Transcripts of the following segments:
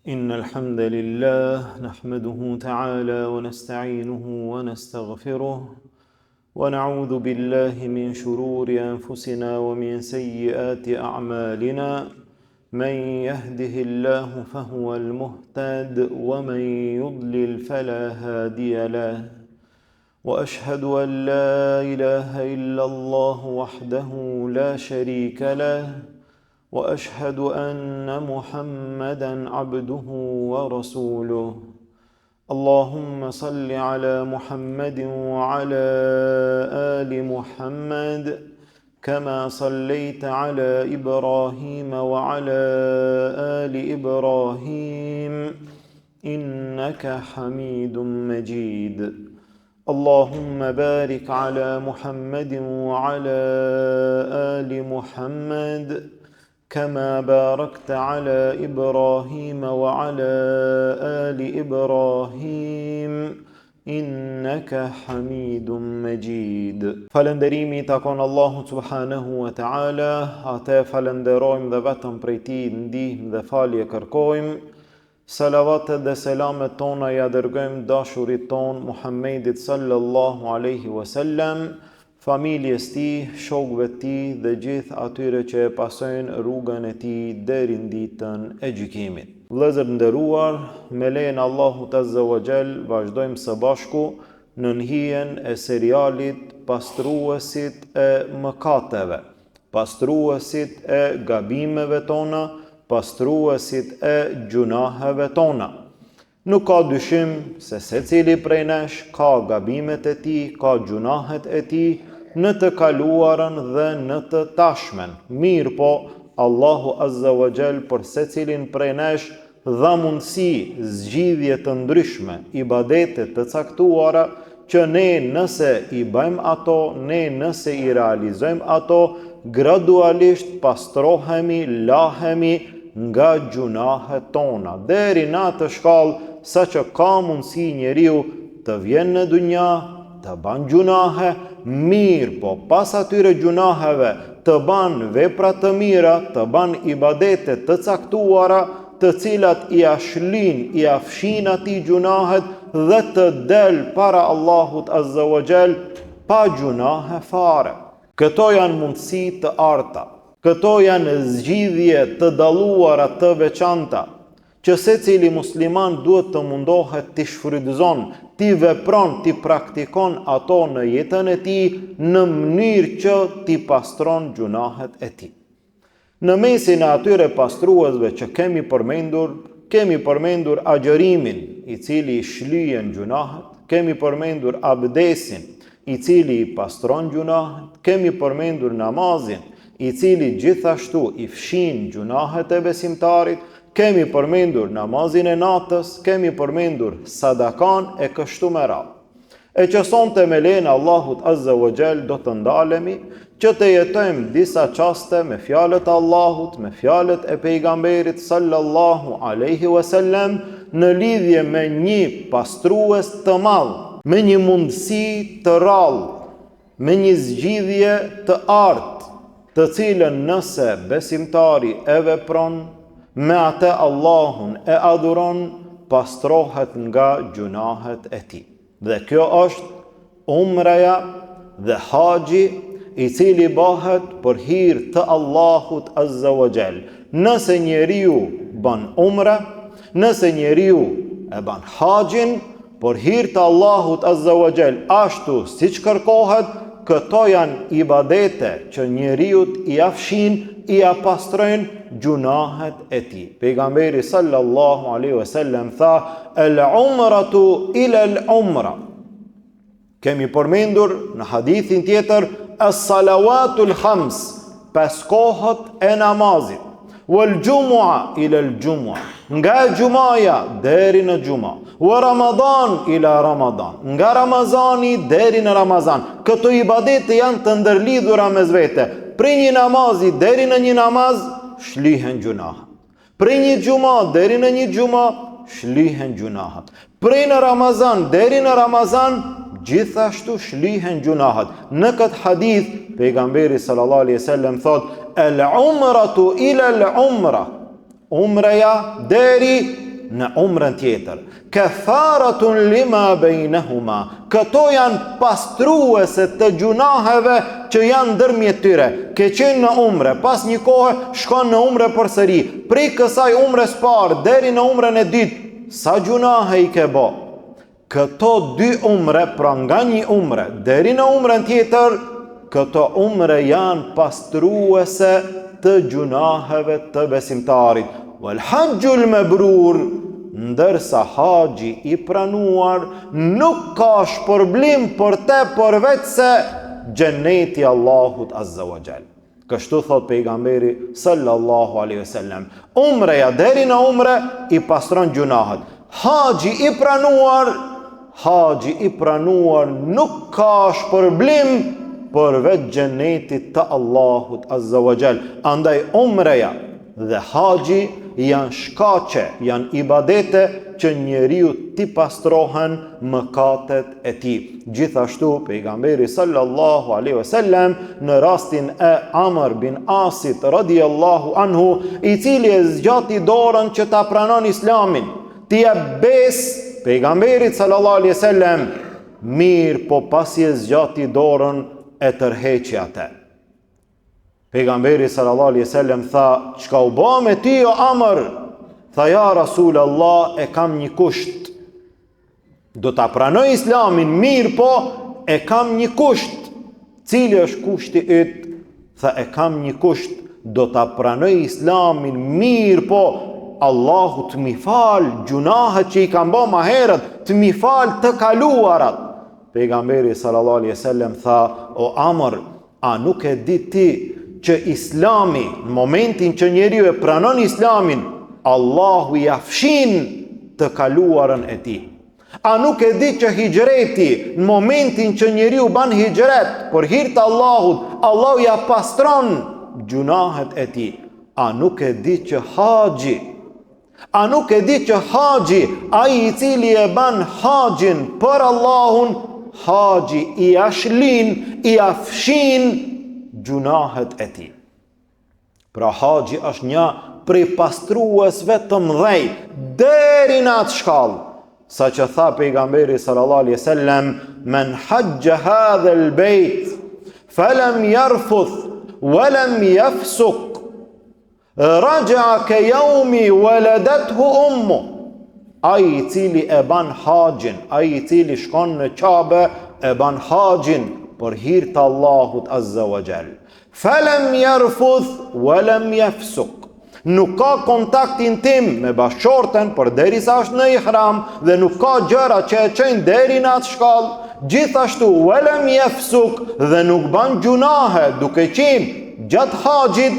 إن الحمد لله نحمده تعالى ونستعينه ونستغفره ونعوذ بالله من شرور أنفسنا ومن سيئات أعمالنا من يهده الله فهو المهتد ومن يضلل فلا هادي له وأشهد أن لا إله إلا الله وحده لا شريك له وأشهد أن محمدًا عبده ورسوله اللهم صل على محمد وعلى آل محمد كما صليت على إبراهيم وعلى آل إبراهيم إنك حميد مجيد اللهم بارك على محمد وعلى آل محمد كما باركت على إبراهيم وعلى آل إبراهيم إنك حميد مجيد. Falënderimi takon Allahut subhanahu wa taala, atë falenderojmë dhe vetëm prej tij ndihmë dhe falje kërkojmë. Salavatet dhe selamet tona ja dërgojmë dashurit ton Muhammedit sallallahu alaihi wasallam, familjes tij, shokëve tij dhe gjithë atyre që e pasojnë rrugën e tij deri në ditën e gjykimit. Vëllezër nderuar, me lejen e Allahut azza wa jall, vazhdojmë së bashku në hijen e serialit Pastruesit e mëkateve, pastruesit e gabimeve tona, pastruesit e gjunaheve tona. Nuk ka dyshim se secili prej nesh ka gabimet e tij, ka gjunahet e tij në të kaluarën dhe në të tashmen. Mirë po, Allahu azza wa jall për secilin prej nesh dha mundësi, zgjidhje të ndryshme, ibadete të caktuara që ne nëse i bëjmë ato, ne nëse i realizojmë ato, gradualisht pastrohemi, lahemi nga gjunahet tona, deri në atë shkallë sa që ka mundësi njeriu të vjen në dunja, të ban gjunahe, mirë po pas atyre gjunaheve të ban vepra të mira, të ban ibadete të caktuara, të cilat i ashlin, i afshin atij gjunahet dhe të del para Allahut azza wa jall pa gjunahe fare. Këto janë mundësi të arta, këto janë zgjidhje të dalluara të veçanta, që secili musliman duhet të mundohet t'i shfrytëzon, t'i vepron, t'i praktikon ato në jetën e tij në mënyrë që t'i pastron gjunahet e tij. Në mesin e atyre pastruesve që kemi përmendur agjërimin, i cili i shlyhen gjunahet, kemi përmendur abdesin, i cili i pastron gjunahet, kemi përmendur namazin, i cili gjithashtu i fshin gjunahet e besimtarit, kemi përmendur namazin e natës, kemi përmendur sadakan e kështu me radhë. E që sonte me lejen e Allahut azza wa jall do të ndalemi që të jetojmë disa qaste me fjalët e Allahut, me fjalët e pejgamberit sallallahu alaihi wasallam në lidhje me një pastrues të madh, me një mundësi të rrallë, me një zgjidhje të artë, të cilën nëse besimtari e vepron, me atë Allahun e adhuron, pastrohet nga gjunahet e tij. Dhe kjo është umraja dhe haxhi, i cili bëhet për hir të Allahut azza wa jall. Nëse njeriu bën umra, nëse njeriu e bën haxhin për hir të Allahut azza wa jall, ashtu siç kërkohet, këto janë ibadete që njeriu i afshin, i apastrojnë gjunahet e tij. Pejgamberi sallallahu alaihi wasallam tha: "El-umratu ila el-umra." Kemi përmendur në hadithin tjetër as-salawatul khams, 5 kohët e namazit. Wal-jumu'a ila el-jumu'a, nga xumaja deri në xuma. Wa Ramadan ila Ramadan, nga Ramazani deri në Ramazan. Këto ibadete janë të ndërlidhura mes vete. Prej një namazi deri në një namaz shlihen gjunahet. Prej një xuma deri në një xuma shlihen gjunahet. Prej në Ramazan deri në Ramazan gjithashtu shlihen gjunahet. Në këtë hadith pejgamberi sallallahu alaihi wasallam thot: "El umratu ila el umra." Umreja deri në umrën tjetër. Kafaratun lima bainahuma. Këto janë pastruese të gjunaheve që janë ndërmjet tyre. Ke qenë në umre, pas një kohë shkon në umre përsëri. Prej kësaj umres parë deri në umrën e dytë, sa gjunahe i ke bë? Këto dy umre, pra nga një umre deri në umrën tjetër, këto umre janë pastruese të gjunaheve të besimtarit. Wal hajjul mabrur, ndërsa haxhi i pranuar nuk ka shpërblim për te përveç se xheneti Allahut azza wa jall. Kështu thot pejgamberi sallallahu alaihi wasallam, umreja deri në umre i pastron gjunahet. Haxhi i pranuar nuk ka shpërblim përveç xhenetit të Allahut azza wa jall. Andaj umreja dhe haxhi janë shkaqe, janë ibadete që njeriu t'i pastrohen mëkatet e tij. Gjithashtu pejgamberi sallallahu alaihi wasallam në rastin e Amr bin Asit radhiyallahu anhu, i cili e zgjati dorën që ta pranon Islamin, t'i jep besë pejgamberit sallallahu alaihi wasallam, mirë po pasi e zgjati dorën e tërheqi atë. Pejgamberi sallallahu alaihi wasallam tha, çka u bë me ti o Amr? Tha, ja Rasulullah, e kam një kusht. Do ta pranoj Islamin, mirë po e kam një kusht. Cili është kushti yt? Tha, e kam një kusht. Do ta pranoj Islamin, mirë po Allahu të mi fal gjunahet që i kam bë më herët, të mi fal të kaluarat. Pejgamberi sallallahu alaihi wasallam tha, o Amr, a nuk e di ti që Islami, në momentin që njeriu e pranon Islamin, Allahu i afshin të kaluarën e tij? A nuk e di që hijreti, në momentin që njeriu ban hijret për hir të Allahut, Allahu ja pastron gjunahet e tij? A nuk e di që haxhi, ai i cili e ban haxhin për Allahun, haxhi i afshin gjunahet e tij. Pra haxhi është një prej pastruesve të mëdhej deri në atë shkallë, sa që tha pejgamberi sallallahu alaihi wasallam, men hajja hadha al-bayt falam yarfuth walam yafsuk raja'a ka yawmi waladathu ummu. Ai i cili e ban haxhin, ai i cili shkon në Kabe e ban haxhin për hir të Allahut azza wa jall. Falam yarfuth walam yafsuk. Nuk ka kontakt intim me bashkëshorten për derisa është në ihram dhe nuk ka gjëra që e çojnë deri në atë shkallë. Gjithashtu walam yafsuk, dhe nuk ban gjunahe duke qenë gjatë haxhit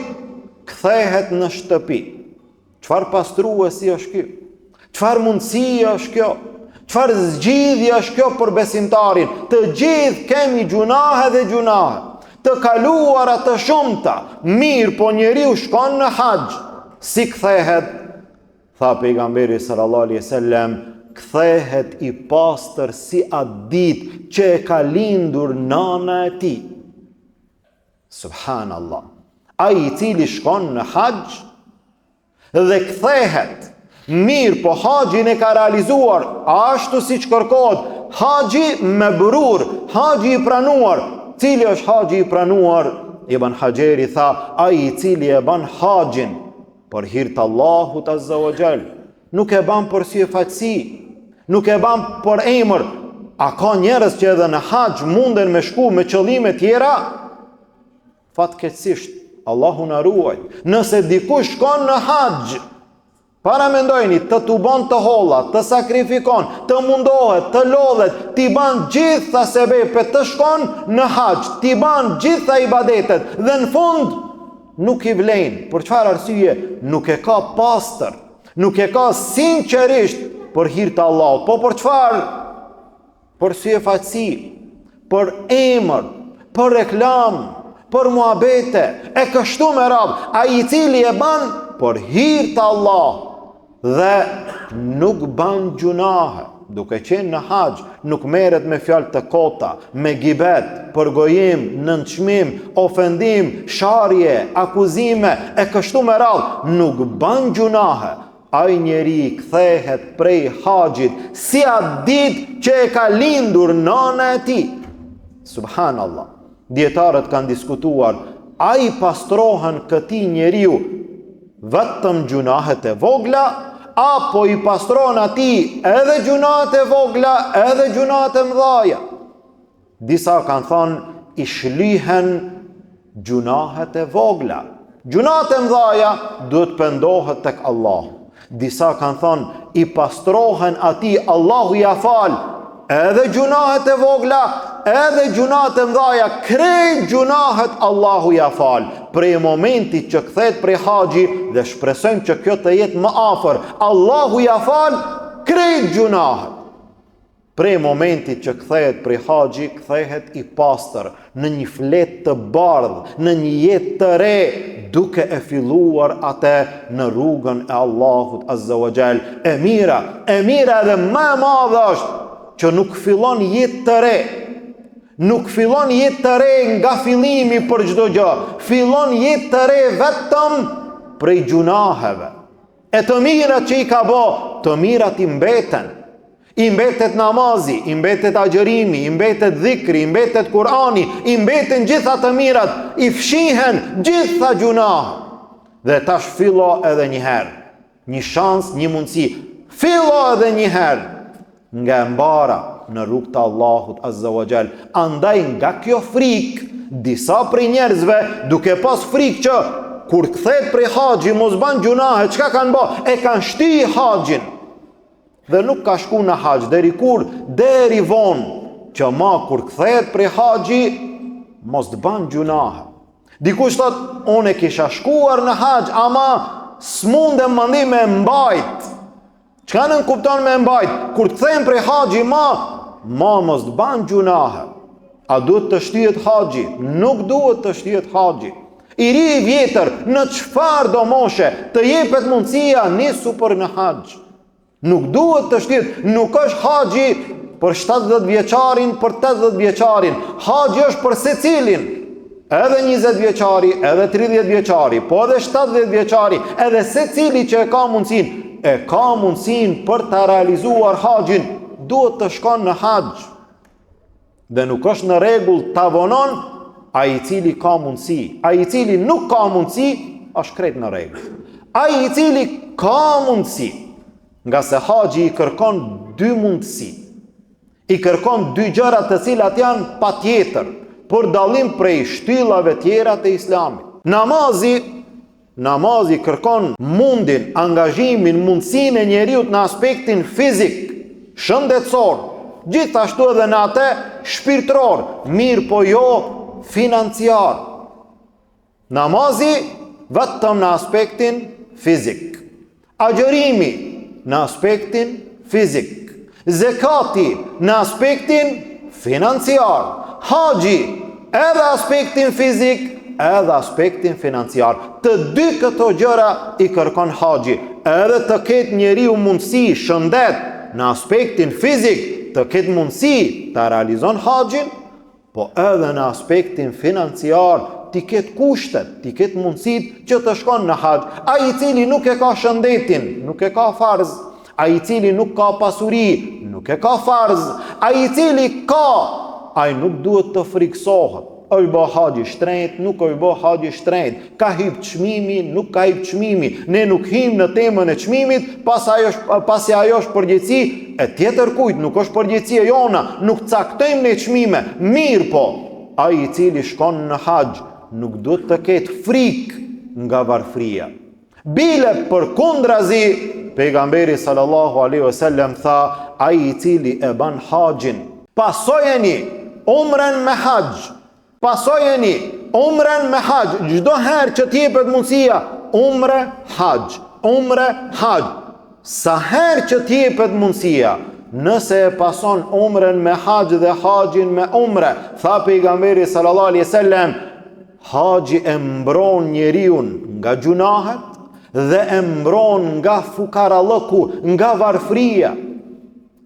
kthehet në shtëpi. Çfarë pastruesi është ky? Çfarë mundësi është kjo? Çfarë zgjidhje është kjo për besimtarin? Të gjithë kemi gjunahe dhe gjunahe, të kaluara të shumta, mirë po njeriu shkon në haxh, si kthehet? Tha pejgamberi sallallahu alaihi wasallam, kthehet i pastër si atë ditë që e ka lindur nana e tij. Subhanallah. Ai i cili shkon në haxh dhe kthehet, mirë po haxhin e ka realizuar ashtu siç kërkohet, haxhi mabrur, haxhi i pranuar. Cili është haxhi i pranuar? Ibn Hajeri tha, ai i cili e ban haxhin për hir të Allahut azza wa jall, nuk e ban për sy e fatësi, nuk e ban për emër. A ka njerëz që edhe në haxh munden me shku me qëllime tjera? Fatkeqësisht, Allahu na ruaj. Nëse dikush shkon në haxh, para mendojni të tuban të holla, të sakrifikon, të mundohet, të lodhet, t'i ban gjitha sebepet të shkon në haxh, t'i ban gjitha ibadetet dhe në fund nuk i vlen. Për çfarë arsye? Nuk e ka pastër, nuk e ka sinqerisht për hir të Allahut. Po për çfarë? Për sy e fatësi, për emër, për reklam, për muhabete, e kështu me radhë. Ai i cili e ban për hir të Allahut dhe nuk ban gjunahe, duke qenë në haxh, nuk merret me fjalë të kota, me gibet, përgojim, nënçmim, ofendim, sharje, akuzime, e kështu me radhë, nuk ban gjunahe. ai njeri kthehet prej haxhit si atë ditë që e ka lindur nëna e tij. Subhanallah. Dietarët kanë diskutuar, a i pastrohen këtij njeriu vetëm gjunahet e vogla, apo i pastrohen atij edhe gjunahet e vogla, edhe gjunahet e mëdha? Disa kanë thënë i shlihen gjunahet e vogla. Gjunahet e mëdha duhet pendohet tek Allahu. Disa kanë thënë i pastrohen atij, Allahu ja fal edhe gjunahet e vogla, edhe gjunahet e mëdha, krejt gjunahet Allahu ja fal. Prej momentit që kthehet prej haxhi, dhe shpresojmë që kjo të jetë më afër, Allahu ja fal krejt gjunahet. Prej momentit që kthehet prej haxhi, kthehet i pastër, në një fletë të bardhë, në një jetë të re, duke e filluar atë në rrugën e Allahut Azza wa Jall. E mira edhe më e madhe është që nuk fillon jetë të re. Nuk fillon jetë të re nga fillimi për çdo gjë. Fillon jetë të re vetëm prej gjunaheve. E të mirat që i ka bë, të mirat i mbeten. I mbetet namazi, i mbetet agjërimi, i mbetet dhikri, i mbetet Kurani, i mbeten gjitha të mirat, i fshihen gjitha gjunahet. Dhe tash fillo edhe një herë. Një shans, një mundësi. Fillo edhe një herë nga mbara në rrugë të Allahut Azza wa Jall. Andaj nga kjo frikë, disa prej njerëzve duke pas frikë që kur kthehet prej haxhi mos ban gjunahe, çka kanë bë? E kanë shty haxhin. Dhe nuk ka shku në haxh deri kur? Deri vonë që ma kur kthehet prej haxhi mos të ban gjunahe. Dikush thot, unë kisha shkuar në haxh, ama s'mundem mandi me mbajt. Çka nën kupton me mbajt? Kur të kthehen prej haxhi ma mos të ban gjunahe. A duhet të shtyhet haxhi? Nuk duhet të shtyhet haxhi. I ri i vjetër, në çfarë do moshe të jepet mundësia nisu për në haxh. Nuk duhet të shtyhet, nuk është haxhi për 70 vjeçarin, për 80 vjeçarin. Haxhi është për secilin. Edhe 20 vjeçari, edhe 30 vjeçari, po edhe 70 vjeçari, edhe secili që e ka mundësin për të realizuar haxhin, duhet të shkon në haxh. Dhe nuk është në rregull ta vonon ai i cili ka mundësi. Ai i cili nuk ka mundësi është krejt në rregull. Ai i cili ka mundësi, nga se haxhi i kërkon dy mundësi. I kërkon dy gjëra të cilat janë patjetër, për dallim prej shtyllave tjera të Islamit. Namazi kërkon mundin, angazhimin, mundësinë e njeriu në aspektin fizik, shëndetësor, gjithashtu edhe në atë shpirtëror, mirë po jo financiar. Namazi vetëm në aspektin fizik. Agjërimi në aspektin fizik. Zekati në aspektin financiar. Haxhi edhe aspektin fizik, edhe aspektin financiar. Të dy këto gjëra i kërkon haxhi. Edhe të ketë njeriu mundësi, shëndet në aspektin fizik, të ketë mundësi të realizon haxhin, po edhe në aspektin financiar ti ketë kushtet, ti ketë mundësit që të shkon në haxh. Ai i cili nuk e ka shëndetin, nuk e ka farz. Ai i cili nuk ka pasuri, nuk e ka farz. Ai i cili ka, ai nuk duhet të friksohet. Është bë haxhi shtrenjt, nuk është bë haxhi shtrenjt. Ka hip çmimi, nuk ka hip çmimi. Ne nuk him në temën e çmimit, pasi ajo është përgjegjësi e tjetër kujt, nuk është përgjegjësia jona, nuk caktojmë ne çmime. Mirë po, ai i cili shkon në haxh nuk duhet të ketë frikë nga varfria. Bile përkundrazi, pejgamberi sallallahu alaihi wasallam tha, ai i cili e ban haxhin, pasojeni umren me haxh. Pasojeni umren me haxh. Çdo herë që t'jepet mundësia, umre, haxh, umre, haxh. Sa herë që t'jepet mundësia, nëse e pason umren me haxh dhe haxhin me umre, tha pejgamberi sallallahu alaihi wasallam, haxhi e mbron njeriu nga gjunahet dhe e mbron nga fukarallëku, nga varfria.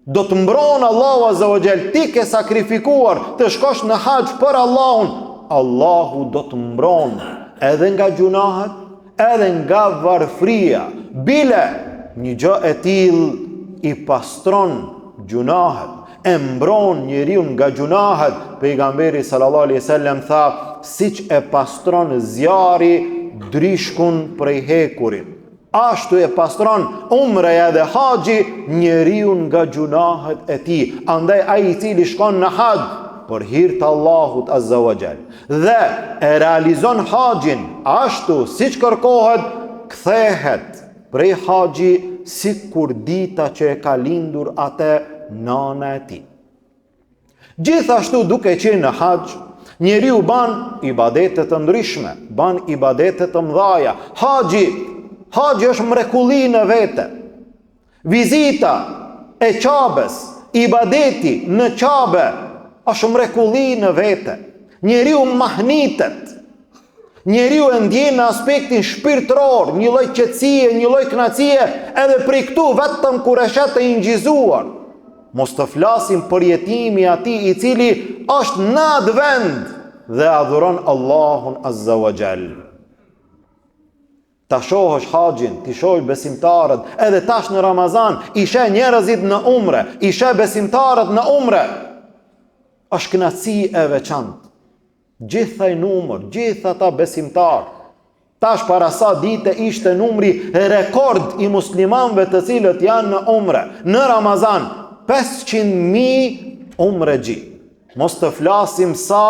Do të mbron Allahu Azza wa Jall, ti ke sakrifikuar të shkosh në haxh për Allahun, Allahu do të mbron edhe nga gjunahet, edhe nga varfria. Bile një gjë e tillë i pastron gjunahet, e mbron njeriu nga gjunahet. Pejgamberi sallallahu alaihi wasallam tha, siç e pastron zjarri drishkun prej hekurit, ashtu e pastron umreja dhe haxhi njeriu nga gjunahet e tij. Andaj ai i cili shkon në haxh për hir të Allahut azza wa jall dhe e realizon haxhin ashtu siç kërkohet, kthehet prej haxhi sikur dita që e ka lindur atë nana e tij. Gjithashtu duke qenë në haxh, njeriu ban ibadete të ndryshme, ban ibadete të mëdha. Haxhi është mrekulli në vete. Vizita e Qabes, ibadeti në Qabe është mrekulli në vete. Njeriu mahnitet. Njeriu e ndjen në aspektin shpirtëror, një lloj qetësie, një lloj kënaqësie, edhe prej këtu vetëm kur është të injizuar. Mos të flasim për jetimi atij i cili është në atë vend dhe adhuron Allahun azza wa jall. Ta shohësh haxhin, ti shohësh besimtarët, edhe tash në Ramazan, i sheh njerëzit në umre, i sheh besimtarët në umre. Është kënaqësi e veçantë. Gjithaj numër, gjithë ata besimtarë. Tash para sa dite ishte numri rekord i muslimanëve të cilët janë në umre. Në Ramazan, 500.000 umregji. Mos të flasim sa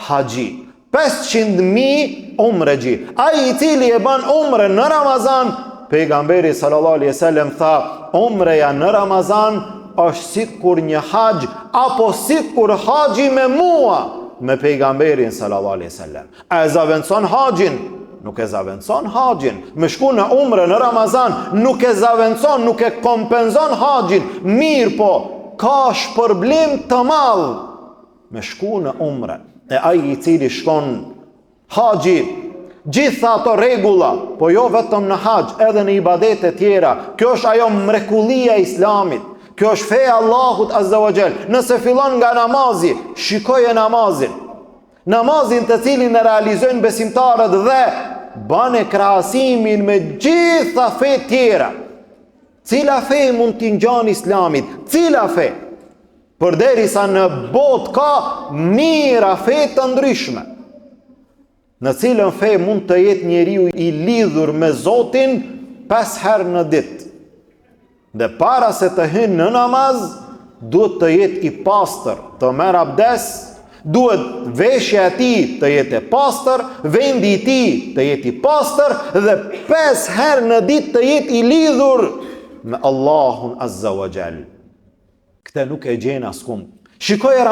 haxhi. 500.000 umregji. Ai i cili e ban umre në Ramazan, pejgamberi sallallahu alaihi wasallam tha, umreja në Ramazan është sikur një haxh apo sikur haxhi me mua, me pejgamberin sallallahu alaihi wasallam. A e zaventson haxhin? Nuk e zaventson haxhin. Me shku në umre në Ramazan nuk e zaventson, nuk e kompenzon haxhin. Mirë po, ka shpërblim të madh me shku në umre. E ai i cili shkon haxhi, gjitha ato rregulla, po jo vetëm në haxh, edhe në ibadete tjera. Kjo është ajo mrekullia e Islamit. Kjo është feja Allahut azza wa jall. Nëse fillon nga namazi, shikoje namazin. Namazin të cilin e realizojnë besimtarët dhe bane krahasimin me gjitha fe tjera. Cila fe mund t'i ngjan Islamit? Cila fe? Përderisa në botë ka mira fe të ndryshme. Në cilën fe mund të jetë njeriu i lidhur me Zotin 5 herë në ditë. Dhe para se të hynë në namaz, duhet të jetë i pastër, të merr abdes, duhet veshja e tij të jetë e pastër, vendi i tij të jetë i pastër dhe 5 herë në ditë të jetë i lidhur me Allahun azza wa jall. Këtë nuk e gjen askund. Shikoje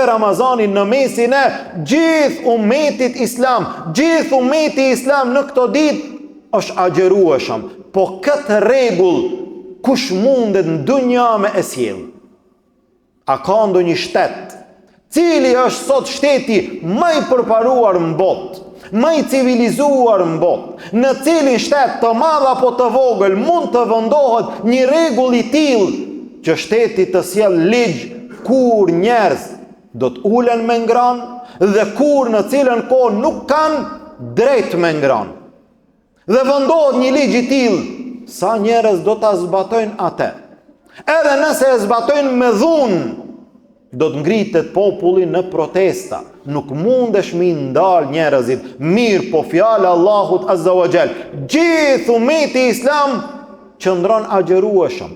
Ramazanin në mesin e gjithë ummetit islam, gjithë ummeti islam në këto ditë është agjerueshëm. Po këtë rregull kush mundet në dunja me e sjell? A ka ndonjë shtet? Cili është sot shteti më i përparuar në botë, më i civilizuar në botë? Në cilin shtet, të madh apo të vogël, mund të vendohet një rregull i tillë që shteti të sjell ligj kur njerëz do të ulen me ngran dhe kur në cilën kohë nuk kanë drejt me ngran. Dhe vendohet një ligj i tillë, sa njerëz do ta zbatojnë atë. Edhe nëse e zbatojnë me dhunë, do të ngritet populli në protesta. Nuk mundesh mi ndal njerëzit. Mirë po fjala Allahut azza wa jall. Gjithë ummeti islam qëndron agjerueshëm.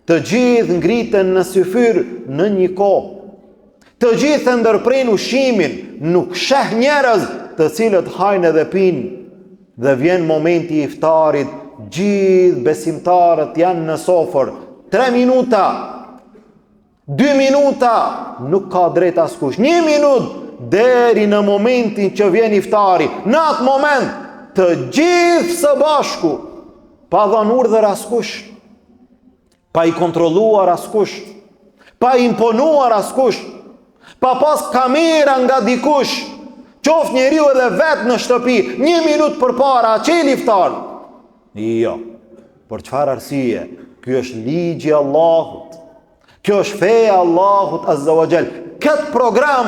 Të gjithë ngriten në syfyr në një kohë. Të gjithë ndërprejnë ushimin, nuk sheh njerëz të cilët hajnë edhe pinë. Dhe vjen momenti i iftarit, gjithë besimtarët janë në sofër. 3 minuta, 2 minuta, nuk ka drejt askush. 1 minutë deri në momentin që vjen iftari. Në atë moment të gjithë së bashku, pa dhënë urdhër askush, pa i kontrolluar askush, pa i imponuar askush, pa pas kamera nga dikush, qoft njeriu edhe vetë në shtëpi, 1 minutë përpara çel iftar. Jo. Për çfarë arsye? Ky është ligji i Allahut. Kjo është feja Allahut azza wa jall. Këtë program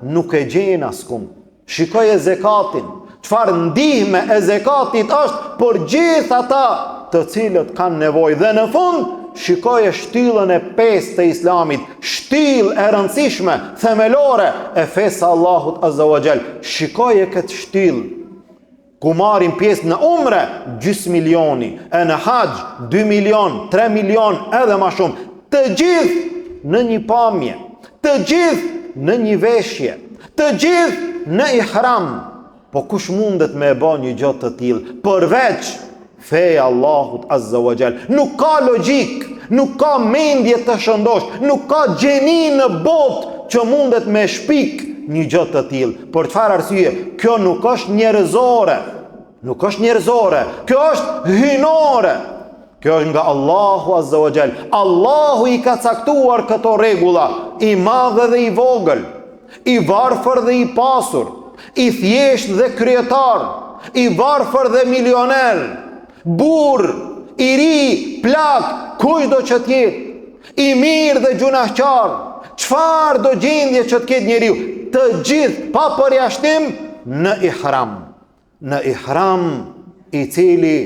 nuk e gjen askund. Shikoje zekatin. Çfarë ndihme e zekatit është për gjithë ata të cilët kanë nevojë. Dhe në fund, shikoje shtyllën e 5 të Islamit, shtyllë e rëndësishme, themelore e fesë Allahut Azza wa Jall. Shikoje këtë shtyllë. Ku marrin pjesë në umre, gjysmë milioni, e në haxh 2 milion, 3 milion, edhe më shumë. Të gjithë në një pamje, të gjithë në një veshje, të gjithë në ihram. Po kush mundet me e bë një gjë të tillë përveç feja Allahut Azza wa Jall? Nuk ka logjik, nuk ka mendje të shëndosh, nuk ka gjeni në botë që mundet me shpik një gjë të tillë. Për çfarë arsye? Kjo nuk është njerëzore. Nuk është njerëzore. Kjo është hynore. Kjo është nga Allahu Azza wa Jall. Allahu i ka caktuar këto rregulla, i madh dhe i vogël, i varfër dhe i pasur, i thjesht dhe kryetar, i varfër dhe milioner, burr, i ri, plak, kushdo që t'jetë, i mirë dhe gjunaqar, çfarë do gjendje që t'ketë njeriu, të gjithë pa përjashtim në ihram. Në ihram, i cili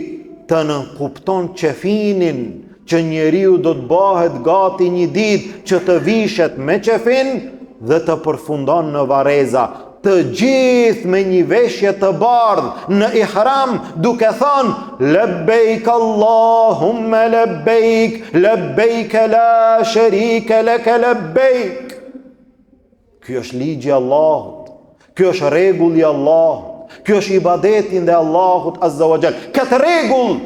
të nënkupton qefinin që njeriu do të bëhet gati një ditë që të vishet me qefin dhe të përfundon në vareza. Të gjithë me një veshje të bardhë në ihram, duke thënë labbaik Allahumma labbaik, labbaik la sharika lak labbaik. Ky është ligji i Allahut. Ky është rregulli i Allahut. Ky është ibadeti ndaj Allahut Azza wa Jall. Këtë rregull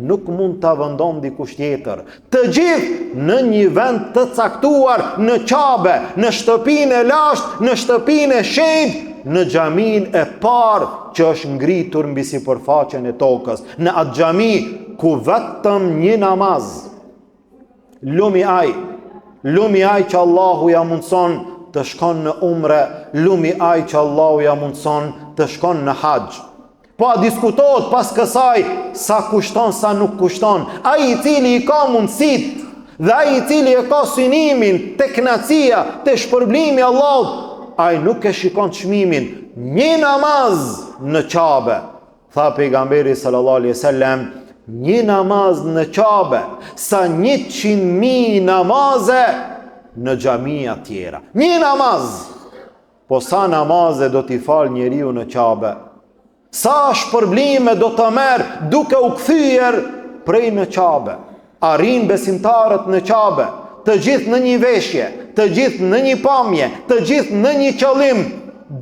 nuk mund ta vendon dikush tjetër. Të gjithë në një vend të caktuar, në Kabe, në shtëpinë e lashtë, në shtëpinë e shenjtë, në xhamin e parë që është ngritur mbi sipërfaqen e tokës, në atë xhami ku vetëm një namaz. Lumi aj që Allahu ja mundson të shkon në umre, lumi aj që Allahu ja mundson të shkon në haxh. Po a diskutohet pas kësaj sa kushton, sa nuk kushton. Ai i cili i ka mundësit dhe ai i cili e ka synimin te kënaqësia, te shpërblimi i Allahut, ai nuk e shikon çmimin. Një namaz në Kabe, tha pejgamberi sallallahu alaihi wasallam, një namaz në Kabe sa 100.000 namaze në xhamia tjera. Një namaz. Po sa namaze do t'i fal njeriu në Kabe? Sa shpërblime do të merë duke u kthyer prej në Kabe? Arrin besimtarët në Kabe, të gjithë në një veshje, të gjithë në një pamje, të gjithë në një qëllim,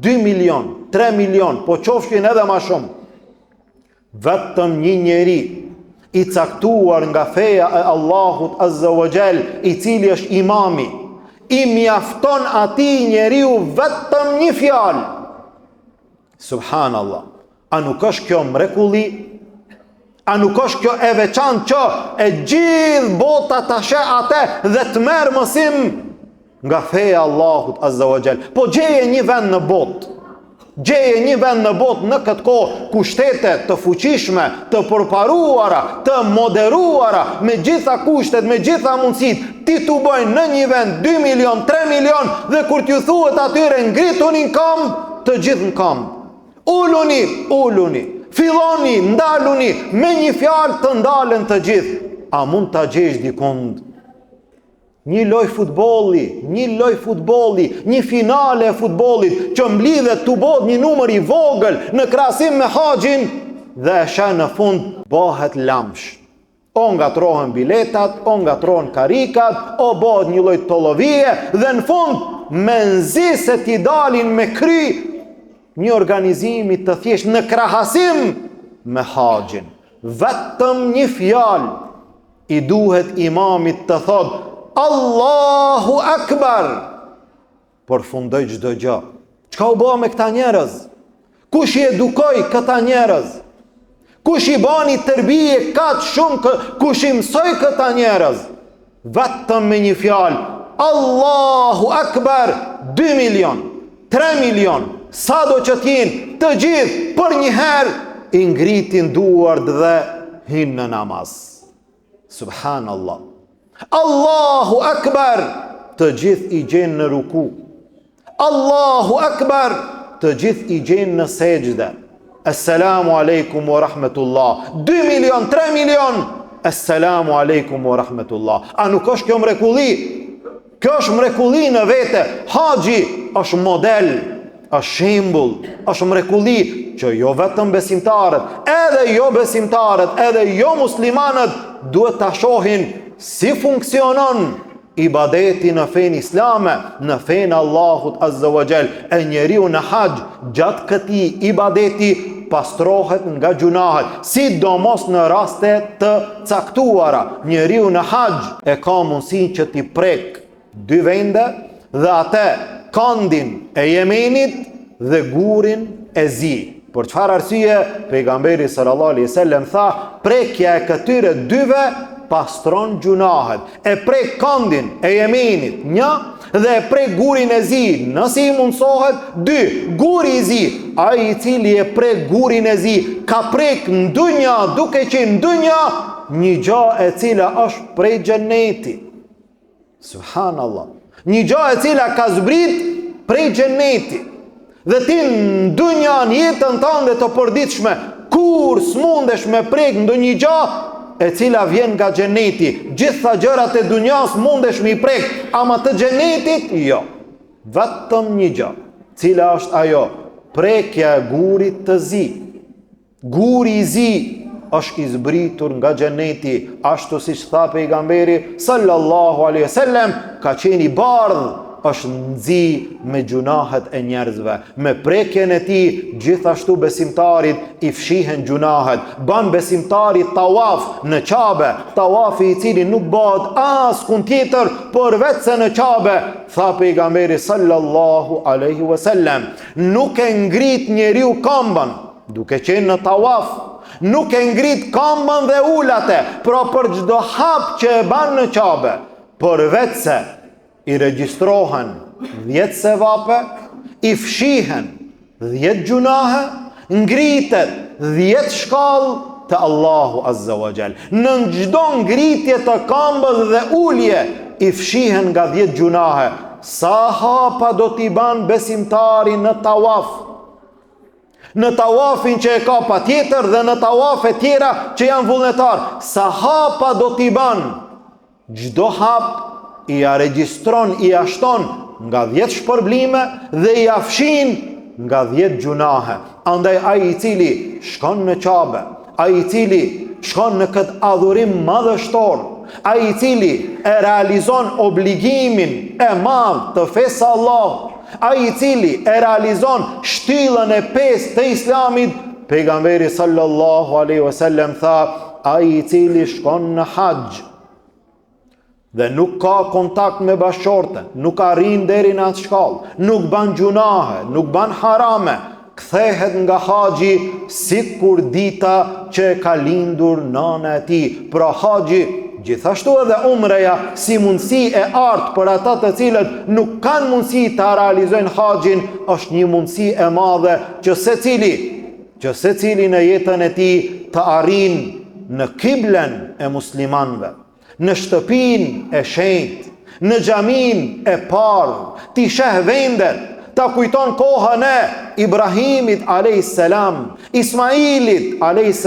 2 milion, 3 milion, po qofshin edhe ma shumë. Vetëm një njeri i caktuar nga feja e Allahut Azza wa Jall, i cili është imami, i mjafton atij njeriu vetëm një fjalë. Subhanallah. A nuk është kjo mrekulli? A nuk është kjo e veçantë që e gjithë bota ta sheh atë dhe të merr mësim nga feja Allahut Azza wa Jall? Po gjeje një vend në botë. Gjeje një vend në botë në këtë kohë ku shtetet të fuqishme, të përparuara, të moderuara, me gjitha kushtet, me gjitha mundësit, ti t'u bëjnë në një vend 2 milion, 3 milion, dhe kur t'ju thuhet atyre ngrituni në këmbë, të gjithë në këmbë. Uluni, filloni, ndaluni, me një fjalë të ndalen të gjithë. A mund t'a gjesh dikund? Një loj futbolli, një finale e futbollit që mblidhet të bod një numër i vogël në krahasim me haxhin dhe e sheh në fund bëhet lamsh. O ngatrohen biletat, o ngatrohen karikat, o bëhet një lloj tollovie dhe në fund menzi se t'i dalin me kry një organizimi të thjesht në krahasim me haxhin. Vetëm një fjalë i duhet imamit të thotë Allahu Akbar. Përfundoi çdo gjë. Çka u bë me këta njerëz? Kush i edukoi këta njerëz? Kush i bani tërbije kaq shumë, kush i mësoi këta njerëz? Vetëm me një fjalë, Allahu Akbar, 2 milion, 3 milion, sa do që t'jenë, të gjithë për një herë i ngritin duart dhe hinë në namaz. Subhanallah. Allahu Akbar, të gjithë i gjenë në ruku. Allahu Akbar, të gjithë i gjenë në sejdë. Assalamu alaikum wa rahmetullah. 2 milion, 3 milion, Assalamu alaikum wa rahmetullah. A nuk është kjo mrekulli? Kjo është mrekulli në vete. Haxhi është model, është shembull, është mrekulli që jo vetëm besimtarët, edhe jo besimtarët, edhe jo muslimanët duhet ta shohin si funksionon ibadeti në fenë islame, në fenë Allahut Azza wa Jall. E njeriu në haxh gjatë këtij ibadeti pastrohet nga gjunahet, sidomos në raste të caktuara. Njeriu në haxh e ka mundësinë që t'i prek dy vende dhe atë kandin e Yemenit dhe gurin e zi. Për çfarë arsye? Pejgamberi sallallahu alaihi wasallam tha, prekja e këtyre dyve pastron gjunahet. E prek kandin e Yemenit, një, dhe e prek gurin e zi, nësi i mundsohet, dy. Guri i zi, ai i cili e prek gurin e zi, ka prek në dunja, duke që në dunja një gjë e cila është prej xhenetit. Subhanallah. Një gjë e cila ka zbrit prej xhenetit. Dhe ti në dunja, në jetën tënde të përditshme, kur s'mundesh me prek ndonjë gjë e cila vjen nga xheneti. Gjitha gjërat e dunjas mundesh me i prek, ama të xhenetit jo. Vetëm një gjë, cila është ajo, prekja e gurit të zi. Guri i zi është i zbritur nga xheneti, ashtu siç tha pejgamberi sallallahu alaihi wasallam, ka qenë i bardhë, është nxi me gjunahet e njerëzve. Me prekjen e tij gjithashtu besimtarit i fshihen gjunahet. Ban besimtarit tawaf në Kabe, tawafi i cili nuk bëhet askund tjetër përveç se në Kabe. Tha pejgamberi sallallahu alaihi wasallam, nuk e ngrit njeriu këmbën duke qenë në tawaf, nuk e ngrit këmbën dhe ulate, pra për çdo hap që e ban në Kabe, përveç se i regjistrohen 10 sevape, i fshihen 10 gjunahe, ngritet 10 shkallë të Allahu Azza wa Jall. Në çdo ngritje të këmbës dhe ulje i fshihen nga 10 gjunahe. Sa hapa do t'i ban besimtari në tawaf? Në tawafin që e ka patjetër dhe në tawafe tjera që janë vullnetar. Sa hapa do t'i ban? Çdo hap i a regjistron, i ashton nga 10 shpërblime dhe i afshin nga 10 gjunahe. Andaj ai i cili shkon në Kabe, ai i cili shkon në këtë adhurim madhështor, ai i cili e realizon obligimin e madh të fesë Allah, ai i cili e realizon shtyllën e 5 të Islamit, pejgamberi sallallahu alaihi wasallam tha, ai i cili shkon në haxh dhe nuk ka kontakt me bashkëshorte, nuk arrin deri në atë shkallë, nuk ban gjunahe, nuk ban harame, kthehet nga haxhi sikur dita që e ka lindur nana e tij. Pra haxhi, gjithashtu edhe umreja, si mundësi e artë për ata të cilët nuk kanë mundësi të realizojnë haxhin, është një mundësi e madhe që secili në jetën e tij të arrin në kiblen e muslimanëve, në shtëpin e shenjtë, në xhamin e parë, ti sheh vendet, ta kujton kohën e Ibrahimit a.s., Ismailit a.s.,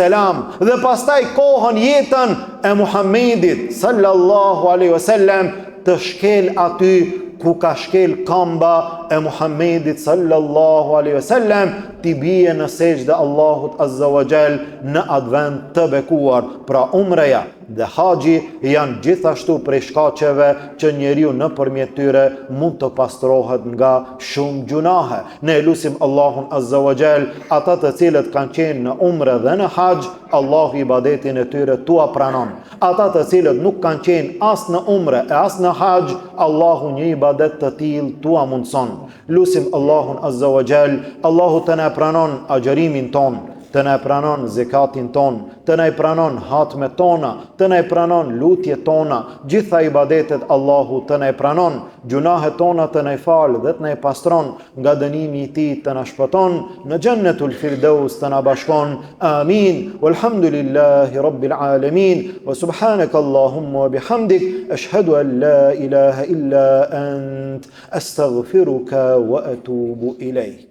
dhe pastaj kohën jetën e Muhammedit sallallahu alaihi wasallam, të shkel aty ku ka shkel kamba e Muhammedit sallallahu alaihi wasallam, ti bie në sejdë Allahut Azza wa Jall në advent të bekuar. Pra umreja dhe haxhi janë gjithashtu prej shkaqeve që njeriu nëpërmjet tyre mund të pastrohet nga shumë gjunahe. Ne lutim Allahun Azza wa Jall ata të cilët kanë qenë në umre dhe në haxh, Allahu ibadetin e tyre tua pranon. Ata të cilët nuk kanë qenë as në umre e as në haxh, Allahu një ibadet të tillë tua mundson. Lutim Allahun Azza wa Jall, Allahu të na pranon agjërimin ton, të na pranon zekatin ton, të na pranon hatmet tona, të na pranon lutjet tona, gjitha ibadetet Allahu të na pranon, gjunahet tona të na fal dhe të na pastron, nga dënimi i tij të na shpëton, në Jannatul Firdaus të na bashkon. Amin. Walhamdulillahi rabbil alamin. Wa subhanaka Allahumma wa bihamdik, ashhadu an la ilaha illa ant, astaghfiruka wa atubu ilayk.